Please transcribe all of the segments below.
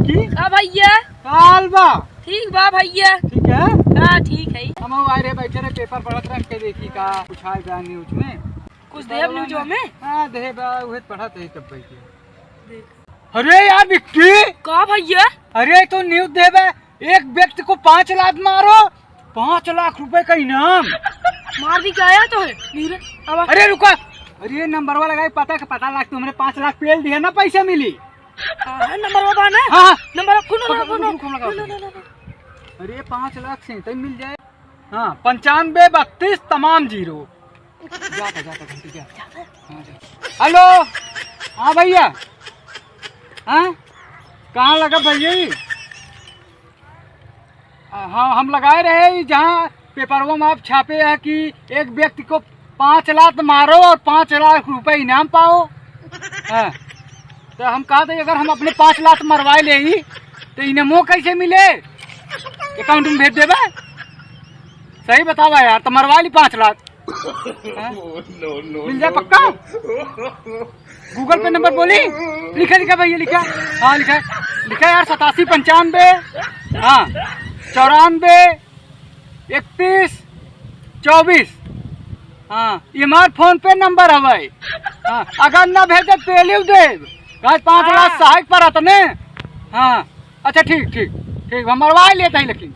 बिक्की का भैया काल बा ठीक बा भैया। ठीक है। हाँ ठीक है। हम आए रे बैठे रे पेपर पढ़त रख के देखी का कुछ आए बा न्यूज में कुछ देव न्यूज में। हां देहे बा उहे पढ़त है तब बैठे। अरे यार बिक्की का भैया। अरे तो न्यूज देवे एक व्यक्ति को 5 लाख मारो 5 लाख रुपए का इनाम मार दी क्या आया तो है। अरे रुको अरे नंबर वाला लगाई पता लाख तुमने 5 लाख पेल दिया ना पैसा मिली। नंबर वाला ना। हाँ नंबर अरे 5 लाख से तब मिल जाए। हाँ 95 32 तमाम 0 जाता घंटी क्या। हेलो हाँ भैया हाँ कहाँ लगा भैया। हाँ हम लगाए रहे जहाँ पेपरों में आप छापे हैं कि एक व्यक्ति को 5 लाख मारो और 5 लाख रुपए इनाम पाओ। हाँ तो हम कहा थे अगर हम अपने 5 लाख मरवाए ले ही तो इनामों कैसे मिले अकाउंट में भेज देवे। सही बतावा यार तो मरवा ली 5 लाख। मिल जाए पक्का। गूगल पे नंबर बोली लिखा भैया लिखा। हाँ लिखा यार 87 95 हाँ 94 31 24। हाँ ये हमार फोन पे नंबर है भाई। हाँ अगर ना भेजे पेलियो देव 5 लाख सहायक पर आता ने। हाँ अच्छा ठीक हम मरवा लेते हैं लेकिन।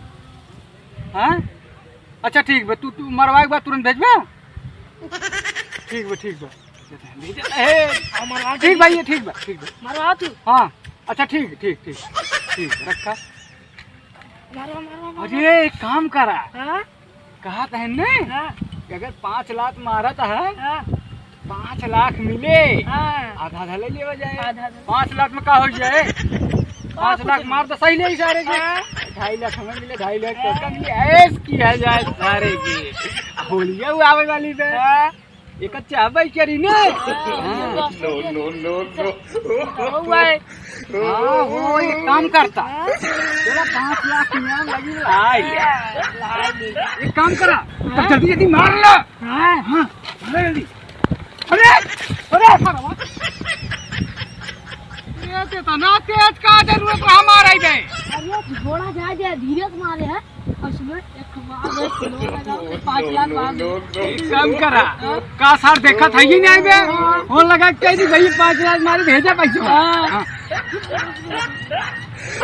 हाँ अच्छा ठीक बा तू मरवाए के बाद तुरंत भेजबे। ठीक बा ठीक भाई ठीक बा मरवा तू। हाँ अच्छा ठीक रखा। अरे एक काम करा कहा था ने अगर 5 लाख मारा है 5 लाख मिले आधा ले लेवा जाए। 5 लाख में का हो जाए 5 लाख मार तो सही ले सारे के 2.5 लाख हमें मिले 2.5 लाख तो कम ऐस किया जाए सारे की होलिया आवे वाली पे एक चाहबे करी ने। हाँ वो एक काम करता तेरा 5 लाख इनाम लगी एक काम करा जल्दी मार लो। हाँ जल्दी अरे ना तेज का जरूरत हमारा ही अरे थोड़ा जा धीरे से मारे है उसमें एक 5 लाख कम करा का सर देखा था ही नहीं बे फोन लगा के दी भाई 5 लाख मारे भेजा पैसा।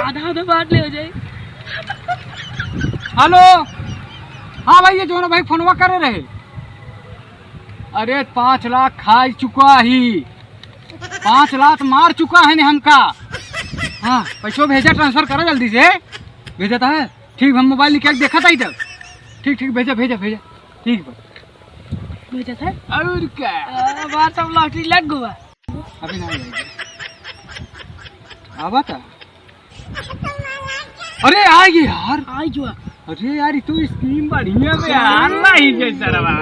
आधा बांट ले हो जाए। हेलो हाँ भाई ये जो ना भाई फोनवा करे रहे। अरे 5 लाख खा चुका ही 5 लाख मार चुका है ने हमका। हाँ पैसों भेजा ट्रांसफर करो जल्दी से भेजा था। ठीक हम मोबाइल निकाल देखा था इधर। ठीक भेजा ठीक भेजा था। और क्या बार सब लॉटरी लग गया अभी नहीं आवा था। अरे आ गई यार अरे यार ये तो स्कीम बढ़िया है यार नहीं जैसा रहा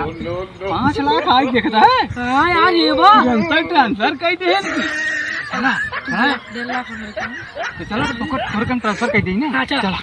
5 लाख आज देखता है। हाँ यार ये बात ट्रांसफर कर दे चला 1.5 लाख चला तो ट्रांसफर कर दी ना। चला